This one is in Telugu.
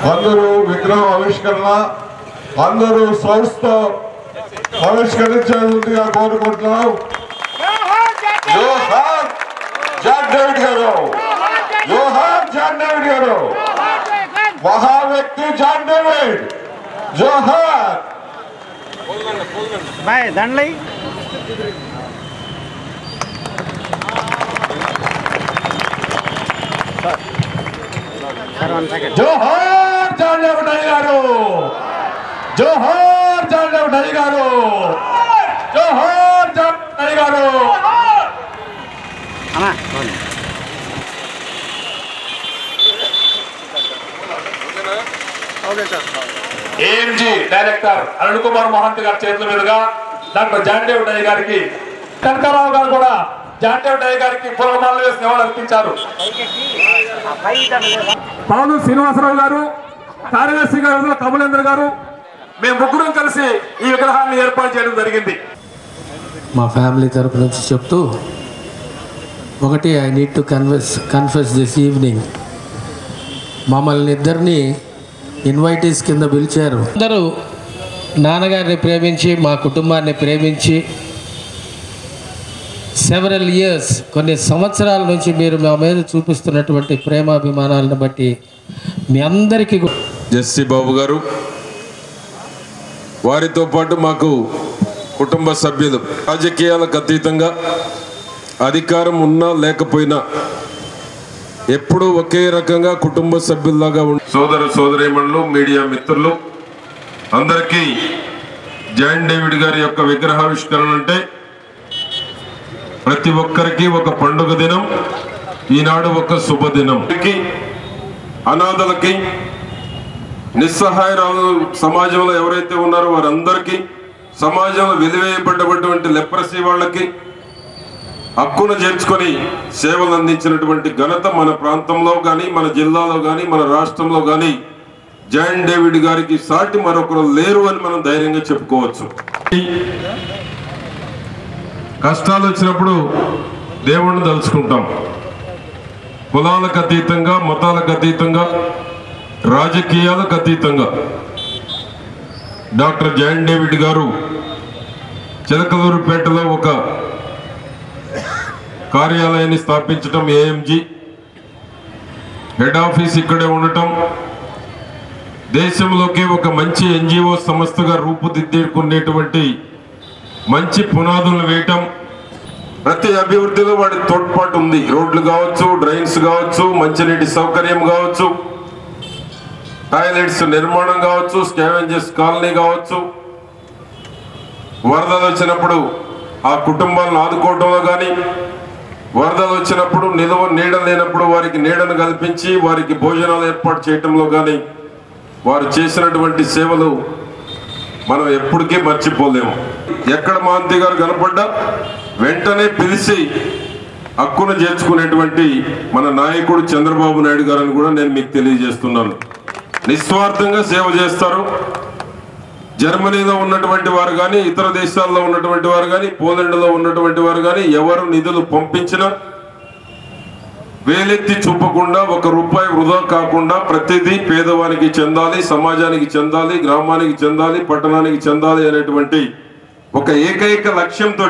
అందరూ విగ్రహం ఆవిష్కరణ అందరూ సంస్థ ఆవిష్కరించాల్సిందిగా కోరుకుంటున్నాం. జోహార్ జాన్ డేవిడ్ గారు, జోహార్ జాన్ డేవిడ్ గారు, మహా వ్యక్తి జాన్ డేవిడ్, జోహార్. బాయ్ దండలై జోహార్ జాన్ డేవిడ్ అయ్య గారు, జోహార్ జాన్ డేవిడ్ అయ్య గారు, జోహార్ జాన్ అయ్య గారు. ఏఎంజీ డైరెక్టర్ అరుణ్ కుమార్ మహంతి గారి చేతుల మీదుగా డాక్టర్ జాన్ డేవిడ్ అయ్య గారికి, కనకారావు గారు కూడా జాన్ డేవిడ్ అయ్య గారికి పూలమాలలు వేసి నివాళులు అర్పించారు. పాలు శ్రీనివాసరావు గారు, కార్యదర్శి గారు కమలేంద్ర గారు, మేము ముగ్గురం కలిసి ఈ విగ్రహాన్ని ఏర్పాటు చేయడం జరిగింది. మా ఫ్యామిలీ తరపు నుంచి చెప్తూ, ఒకటి I need to confess this evening, మమ్మల్ని ఇద్దరిని ఇన్వైటీస్ కింద పిలిచారు. అందరూ నాన్నగారిని ప్రేమించి మా కుటుంబాన్ని ప్రేమించి సెవరల్ ఇయర్స్ కొన్ని సంవత్సరాల నుంచి మీరు మా మీద చూపిస్తున్నటువంటి ప్రేమాభిమానాలను బట్టి మీ అందరికీ జస్సి బాబు గారు, వారితో పాటు మాకు కుటుంబ సభ్యులు, రాజకీయాలకు అతీతంగా అధికారం ఉన్నా లేకపోయినా ఎప్పుడూ ఒకే రకంగా కుటుంబ సభ్యుల్లాగా సోదర సోదరీమణులు, మీడియా మిత్రులు అందరికీ జాన్ డేవిడ్ గారి యొక్క విగ్రహావిష్కరణ అంటే ప్రతి ఒక్కరికి ఒక పండుగ దినం, ఈనాడు ఒక శుభదినం. అనాథలకి, నిస్సహాయరాలు సమాజంలో ఎవరైతే ఉన్నారో వారందరికీ, సమాజంలో వెలివేయబడ్డటువంటి లెప్రసీ వాళ్ళకి హక్కును చేర్చుకొని సేవలు అందించినటువంటి ఘనత మన ప్రాంతంలో కానీ, మన జిల్లాలో కానీ, మన రాష్ట్రంలో కానీ జాన్ డేవిడ్ గారికి సాటి మరొకరు లేరు అని మనం ధైర్యంగా చెప్పుకోవచ్చు. కష్టాలు వచ్చినప్పుడు దేవుణ్ణి తలుచుకుంటాం. కులాలకు అతీతంగా, మతాలకు అతీతంగా, రాజకీయాలకు అతీతంగా డాక్టర్ జాన్ డేవిడ్ గారు చిలకలూరుపేటలో ఒక కార్యాలయాన్ని స్థాపించటం, ఏఎంజీ హెడ్ ఆఫీస్ ఇక్కడే ఉండటం, దేశంలోకి ఒక మంచి ఎన్జిఓ సంస్థగా రూపుదిద్దుకునేటువంటి మంచి పునాదులు వేయటం, ప్రతి అభివృద్ధిలో వాడి తోడ్పాటు ఉంది. రోడ్లు కావచ్చు, డ్రైన్స్ కావచ్చు, మంచినీటి సౌకర్యం కావచ్చు, టాయిలెట్స్ నిర్మాణం కావచ్చు, స్కావెంజర్స్ కాలనీ కావచ్చు, వరదలు వచ్చినప్పుడు ఆ కుటుంబాలను ఆదుకోవడంలో కానీ, వరదలు వచ్చినప్పుడు నీడ లేనప్పుడు వారికి నీడను కల్పించి వారికి భోజనాలు ఏర్పాటు చేయటంలో కానీ వారు చేసినటువంటి సేవలు మనం ఎప్పటికీ మర్చిపోలేము. ఎక్కడ మహంతి గారు కనపడ్డా వెంటనే పిలిచి హక్కును చేర్చుకునేటువంటి మన నాయకుడు చంద్రబాబు నాయుడు గారని కూడా నేను మీకు తెలియజేస్తున్నాను. నిస్వార్థంగా సేవ చేస్తారు. జర్మనీలో ఉన్నటువంటి వారు కానీ, ఇతర దేశాల్లో ఉన్నటువంటి వారు కానీ, పోలాండ్లో ఉన్నటువంటి వారు కానీ ఎవరు నిధులు పంపించినా వేలెత్తి చూపకుండా, ఒక రూపాయి వృధా కాకుండా ప్రతిదీ పేదవానికి చెందాలి, సమాజానికి చెందాలి, గ్రామానికి చెందాలి, పట్టణానికి చెందాలి అనేటువంటి ఒక ఏకైక లక్ష్యంతో